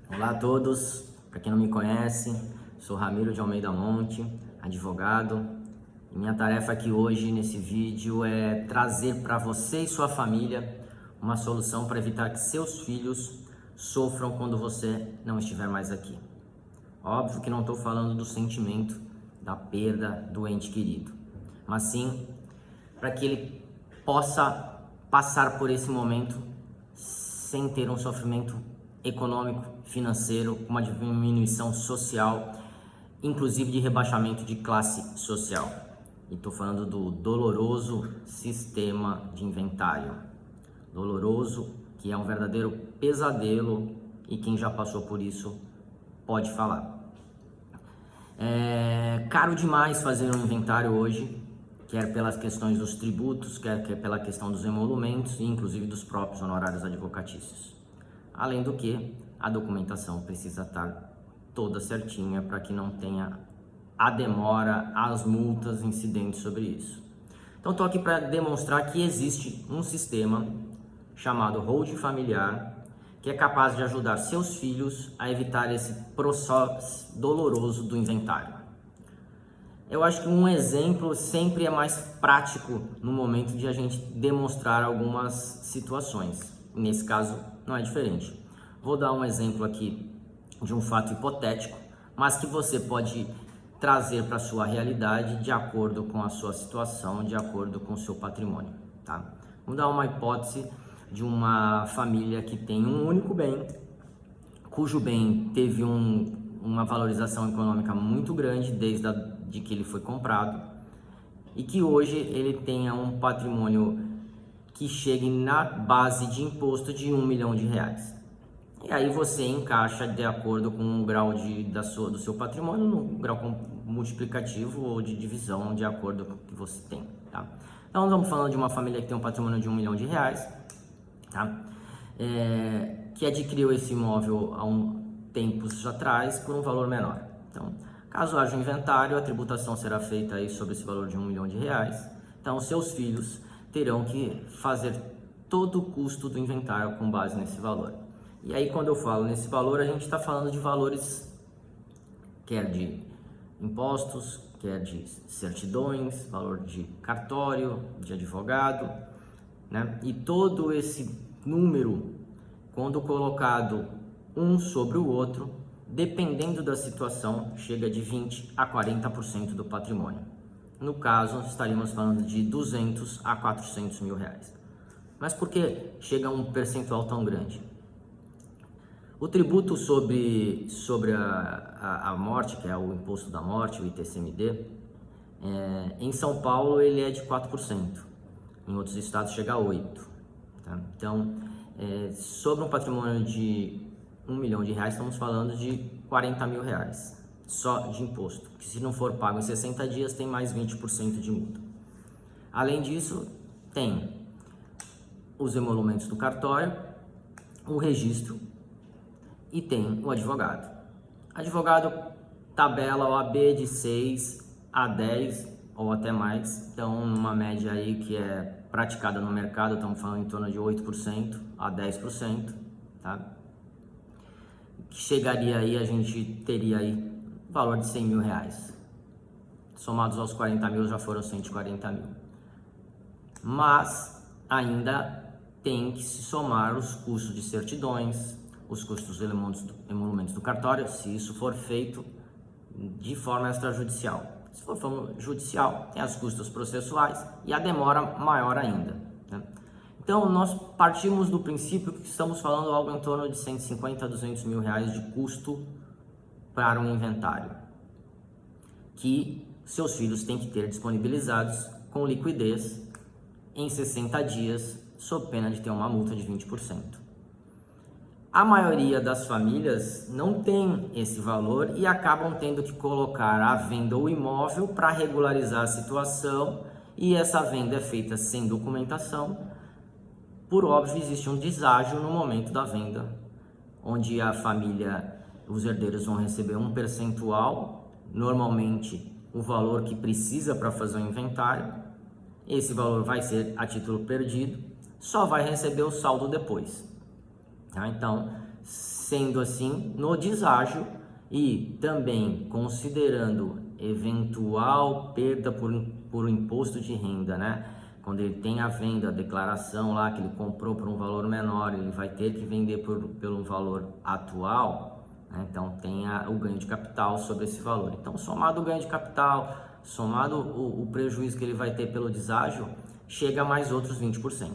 Olá a todos, para quem não me conhece, sou Ramiro de Almeida Monte, advogado. E minha tarefa aqui hoje nesse vídeo é trazer para você e sua família uma solução para evitar que seus filhos sofram quando você não estiver mais aqui. Óbvio que não estou falando do sentimento da perda do ente querido, mas sim para que ele possa passar por esse momento sem ter um sofrimento econômico, financeiro, uma diminuição social, inclusive de rebaixamento de classe social. E estou falando do doloroso sistema de inventário. Doloroso, que é um verdadeiro pesadelo, e quem já passou por isso pode falar. É caro demais fazer um inventário hoje, quer pelas questões dos tributos, quer pela questão dos emolumentos e inclusive dos próprios honorários advocatícios. Além do que, a documentação precisa estar toda certinha para que não tenha a demora, as multas incidentes sobre isso. Então estou aqui para demonstrar que existe um sistema chamado holding familiar que é capaz de ajudar seus filhos a evitar esse processo doloroso do inventário. Eu acho que um exemplo sempre é mais prático no momento de a gente demonstrar algumas situações. Nesse caso, não é diferente. Vou dar um exemplo aqui de um fato hipotético, mas que você pode trazer para a sua realidade de acordo com a sua situação, de acordo com o seu patrimônio, tá? Vamos dar uma hipótese de uma família que tem um único bem, cujo bem teve uma valorização econômica muito grande desde que ele foi comprado e que hoje ele tenha um patrimônio que chegue na base de imposto de R$1 milhão. E aí você encaixa de acordo com o grau do seu patrimônio, no grau multiplicativo ou de divisão de acordo com o que você tem, tá? Então nós estamos falando de uma família que tem um patrimônio de R$1 milhão, tá? Que adquiriu esse imóvel há tempos atrás por um valor menor. Então, caso haja um inventário, a tributação será feita aí sobre esse valor de R$1 milhão. Então, seus filhos terão que fazer todo o custo do inventário com base nesse valor. E aí, quando eu falo nesse valor, a gente está falando de valores, quer de impostos, quer de certidões, valor de cartório, de advogado, né? E todo esse número, quando colocado um sobre o outro, dependendo da situação, chega de 20% a 40% do patrimônio. No caso, estaríamos falando de 200 a 400 mil reais. Mas por que chega a um percentual tão grande? O tributo sobre a morte, que é o imposto da morte, o ITCMD, em São Paulo ele é de 4%, em outros estados chega a 8%. Tá? Então, sobre um patrimônio de R$1 milhão, estamos falando de R$40 mil só de imposto, que se não for pago em 60 dias tem mais 20% de multa. Além disso, tem os emolumentos do cartório, o registro e tem o advogado. Advogado tabela OAB de 6 a 10 ou até mais, então numa média aí que é praticada no mercado, estamos falando em torno de 8% a 10%, tá? Que chegaria aí, a gente teria aí valor de R$100 mil. Somados aos 40 mil já foram 140 mil. Mas ainda tem que se somar os custos de certidões, os custos dos emolumentos do cartório, se isso for feito de forma extrajudicial. Se for forma judicial, tem os custos processuais e a demora maior ainda, né? Então, nós partimos do princípio que estamos falando algo em torno de 150 a 200 mil reais de custo para um inventário, que seus filhos têm que ter disponibilizados com liquidez em 60 dias, sob pena de ter uma multa de 20%. A maioria das famílias não tem esse valor e acabam tendo que colocar à venda o imóvel para regularizar a situação, e essa venda é feita sem documentação. Por óbvio, existe um deságio no momento da venda, onde a família, os herdeiros vão receber um percentual, normalmente o valor que precisa para fazer o inventário. Esse valor vai ser a título perdido, só vai receber o saldo depois. Tá? Então, Sendo assim, no deságio e também considerando eventual perda por imposto de renda, né? Quando ele tem a venda, a declaração lá que ele comprou por um valor menor, ele vai ter que vender pelo valor atual, né? Então tem o ganho de capital sobre esse valor. Então, somado o ganho de capital, somado o prejuízo que ele vai ter pelo deságio, chega a mais outros 20%,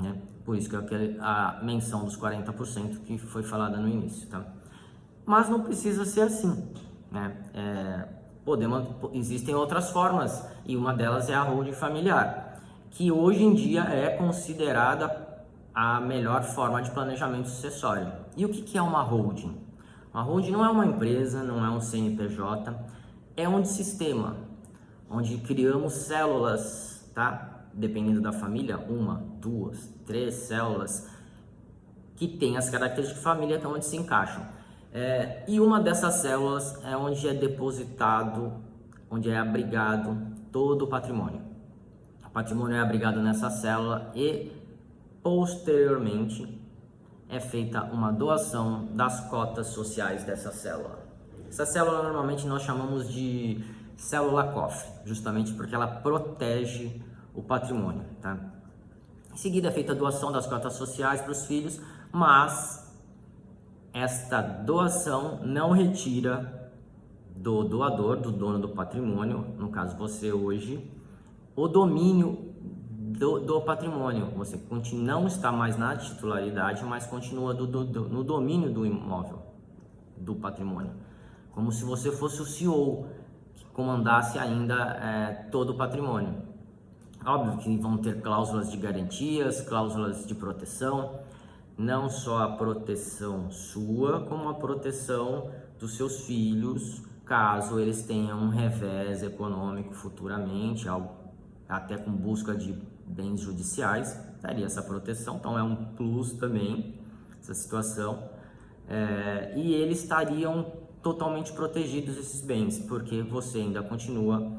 né? Por isso que a menção dos 40% que foi falada no início, tá? Mas não precisa ser assim, né? Existem outras formas, e uma delas é a holding familiar, que hoje em dia é considerada a melhor forma de planejamento sucessório. E o que é uma holding? Uma holding não é uma empresa, não é um CNPJ, é um sistema onde criamos células, tá? Dependendo da família, 1, 2, 3 células que tem as características de família, que é onde se encaixam. E uma dessas células é onde é depositado, onde é abrigado todo o patrimônio. O patrimônio é abrigado nessa célula e, posteriormente, é feita uma doação das cotas sociais dessa célula. Essa célula normalmente nós chamamos de célula cofre, justamente porque ela protege o patrimônio, tá? Em seguida é feita a doação das cotas sociais para os filhos, mas esta doação não retira do doador, do dono do patrimônio, no caso você hoje, o domínio do patrimônio. Você não está mais na titularidade, mas continua no domínio do imóvel, do patrimônio. Como se você fosse o CEO, que comandasse ainda todo o patrimônio. Óbvio que vão ter cláusulas de garantias, cláusulas de proteção, não só a proteção sua, como a proteção dos seus filhos, caso eles tenham um revés econômico futuramente, até com busca de bens judiciais, daria essa proteção. Então é um plus também essa situação, e eles estariam totalmente protegidos, esses bens, porque você ainda continua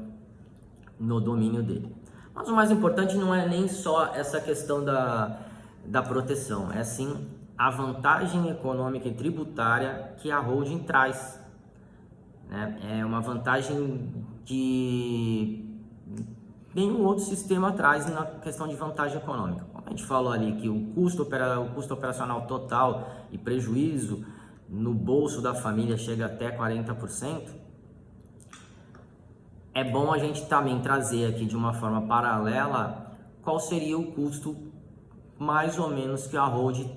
no domínio dele. Mas o mais importante não é nem só essa questão da proteção, é sim a vantagem econômica e tributária que a holding traz, né? É uma vantagem que nenhum outro sistema traz na questão de vantagem econômica. Como a gente falou ali que o custo operacional total e prejuízo no bolso da família chega até 40%, é bom a gente também trazer aqui de uma forma paralela qual seria o custo mais ou menos que a holding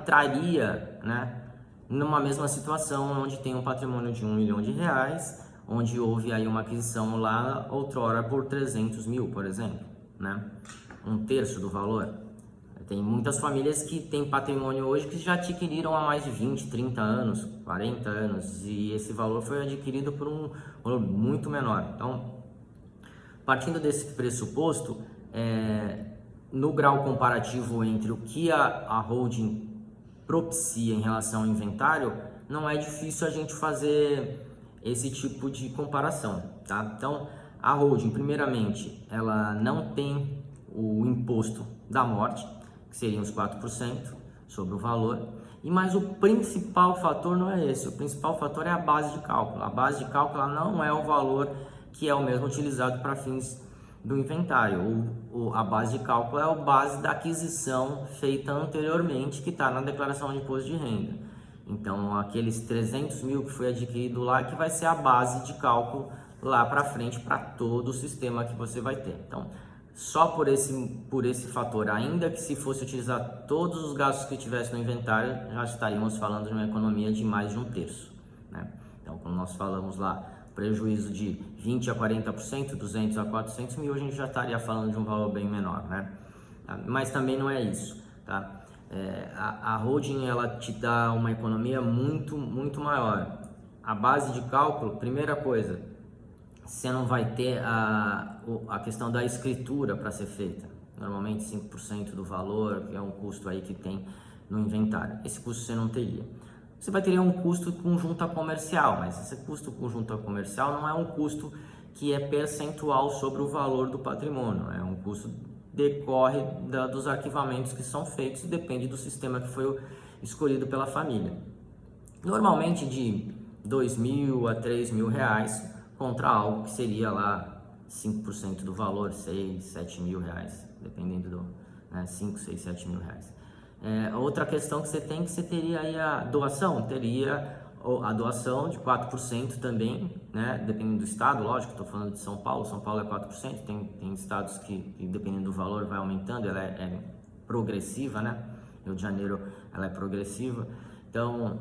traria, né, numa mesma situação onde tem um patrimônio de R$1 milhão, onde houve aí uma aquisição lá outrora por 300 mil, por exemplo, né, 1/3 do valor. Tem muitas famílias que têm patrimônio hoje que já adquiriram há mais de 20, 30 anos, 40 anos, e esse valor foi adquirido por um valor muito menor. Então, partindo desse pressuposto, no grau comparativo entre o que a holding propicia em relação ao inventário, não é difícil a gente fazer esse tipo de comparação, tá? Então, a holding, primeiramente, ela não tem o imposto da morte, que seriam os 4% sobre o valor, mas o principal fator não é esse, o principal fator é a base de cálculo. A base de cálculo ela não é o valor que é o mesmo utilizado para fins do inventário. A base de cálculo é a base da aquisição feita anteriormente, que está na declaração de imposto de renda. Então, aqueles 300 mil que foi adquirido lá, que vai ser a base de cálculo lá para frente para todo o sistema que você vai ter. Então, só por esse fator, ainda que se fosse utilizar todos os gastos que tivesse no inventário, já estaríamos falando de uma economia de mais de 1/3, né? Então, quando nós falamos lá prejuízo de 20 a 40%, 200 a 400 mil, a gente já estaria falando de um valor bem menor, né? Mas também não é isso, tá? A holding ela te dá uma economia muito, muito maior. A base de cálculo, primeira coisa, você não vai ter a questão da escritura para ser feita. Normalmente 5% do valor é um custo aí que tem no inventário. Esse custo você não teria. Você vai ter um custo com junta comercial, mas esse custo com junta comercial não é um custo que é percentual sobre o valor do patrimônio. É um custo que decorre dos arquivamentos que são feitos e depende do sistema que foi escolhido pela família. Normalmente de R$2.000 a R$3.000 contra algo que seria lá 5% do valor, R$6.000, R$7.000, dependendo do, né, 5, 6, R$7.000. Outra questão que você teria aí a doação, teria a doação de 4% também, né, dependendo do estado, lógico, estou falando de São Paulo é 4%, tem estados que dependendo do valor vai aumentando, ela é progressiva, né, Rio de Janeiro ela é progressiva, então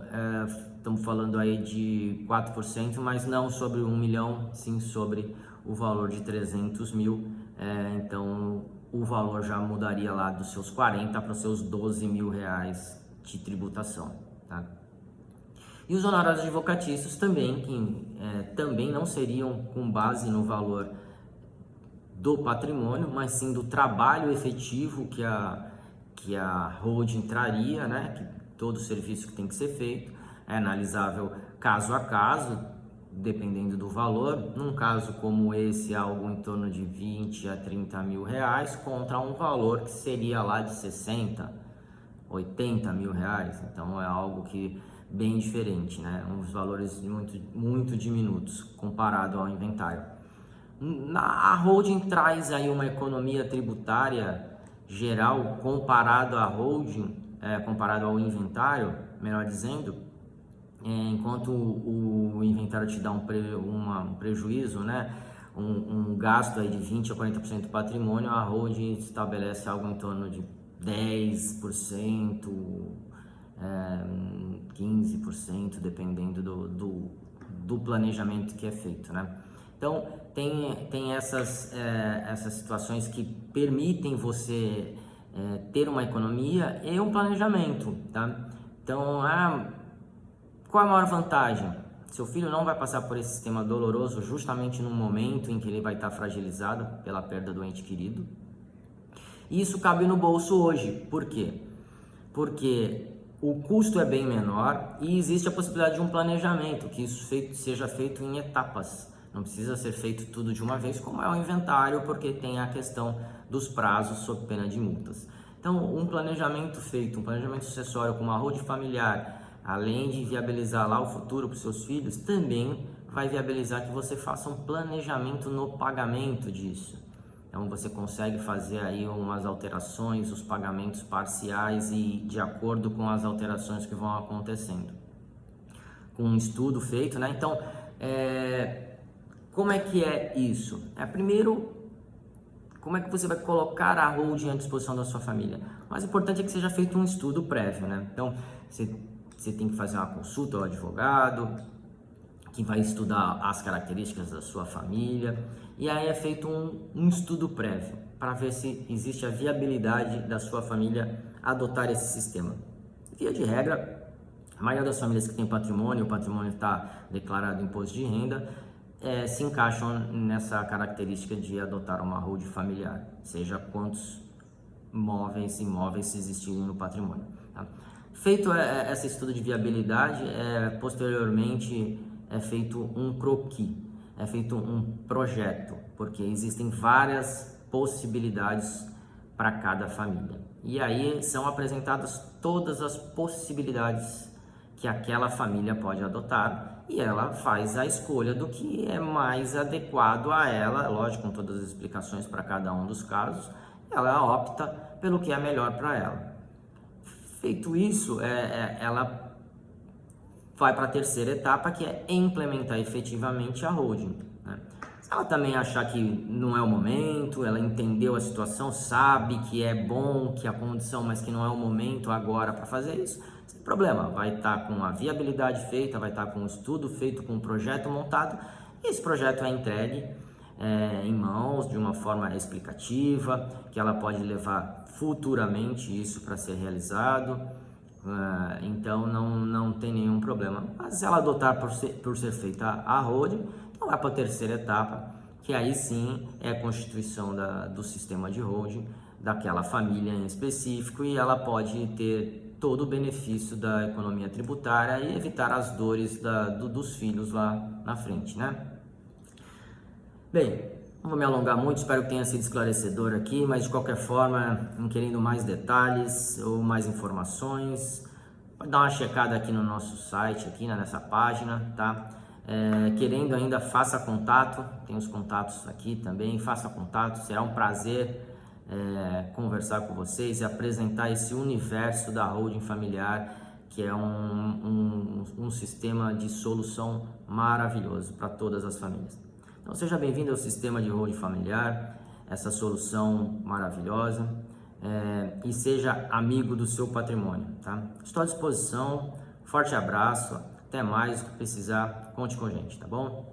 estamos falando aí de 4%, mas não sobre 1 milhão, sim sobre o valor de 300 mil, então o valor já mudaria lá dos seus 40 para os seus R$12.000 de tributação, tá? E os honorários advocatícios também, que também não seriam com base no valor do patrimônio, mas sim do trabalho efetivo que a holding traria, né? Que todo o serviço que tem que ser feito é analisável caso a caso, dependendo do valor. Num caso como esse, algo em torno de 20 a 30 mil reais contra um valor que seria lá de 60, 80 mil reais. Então é algo que bem diferente, né? Uns valores muito diminutos comparado ao inventário. A holding traz aí uma economia tributária geral comparado à holding, comparado ao inventário, melhor dizendo, enquanto o inventário te dá um prejuízo, né? Um gasto aí de 20 a 40% do patrimônio, a holding estabelece algo em torno de 10%, 15%, dependendo do planejamento que é feito, né? Então, tem essas situações que permitem você ter uma economia e um planejamento, tá? Então, qual é a maior vantagem? Seu filho não vai passar por esse sistema doloroso justamente no momento em que ele vai estar fragilizado pela perda do ente querido. E isso cabe no bolso hoje. Por quê? Porque o custo é bem menor e existe a possibilidade de um planejamento, que isso seja feito em etapas. Não precisa ser feito tudo de uma vez, como é o inventário, porque tem a questão dos prazos sob pena de multas. Então, um planejamento feito, um planejamento sucessório com uma holding familiar, além de viabilizar lá o futuro para os seus filhos, também vai viabilizar que você faça um planejamento no pagamento disso. Então você consegue fazer aí umas alterações, os pagamentos parciais e de acordo com as alterações que vão acontecendo. Com um estudo feito, né? Então, como é que é isso? Primeiro, como é que você vai colocar a holding à disposição da sua família? O mais importante é que seja feito um estudo prévio, né? Então, você tem que fazer uma consulta ao advogado, que vai estudar as características da sua família, e aí é feito um estudo prévio para ver se existe a viabilidade da sua família adotar esse sistema. Via de regra, a maioria das famílias que tem patrimônio, o patrimônio está declarado em imposto de renda, se encaixam nessa característica de adotar uma holding familiar, seja quantos imóveis existirem no patrimônio. Tá? Feito esse estudo de viabilidade, posteriormente é feito um croquis, é feito um projeto, porque existem várias possibilidades para cada família. E aí são apresentadas todas as possibilidades que aquela família pode adotar e ela faz a escolha do que é mais adequado a ela, lógico, com todas as explicações para cada um dos casos, ela opta pelo que é melhor para ela. Feito isso, ela vai para a terceira etapa, que é implementar efetivamente a holding, né? Se ela também achar que não é o momento, ela entendeu a situação, sabe que é bom, que a condição, mas que não é o momento agora para fazer isso, sem problema, vai estar com a viabilidade feita, vai estar com o estudo feito, com o projeto montado, e esse projeto é entregue em mãos de uma forma explicativa, que ela pode levar futuramente isso para ser realizado. Então não tem nenhum problema, mas se ela adotar por ser feita a holding, então vai para a terceira etapa, que aí sim é a constituição do sistema de holding daquela família em específico, e ela pode ter todo o benefício da economia tributária e evitar as dores dos filhos lá na frente, né? Bem, não vou me alongar muito, espero que tenha sido esclarecedor aqui, mas de qualquer forma, querendo mais detalhes ou mais informações, Pode dar uma checada aqui no nosso site, aqui nessa página, tá? Querendo ainda, faça contato, tem os contatos aqui também, faça contato, será um prazer conversar com vocês e apresentar esse universo da holding familiar, que é um sistema de solução maravilhoso para todas as famílias. Então seja bem-vindo ao sistema de holding familiar, essa solução maravilhosa, e seja amigo do seu patrimônio, tá? Estou à disposição, forte abraço, até mais, o que precisar, conte com a gente, tá bom?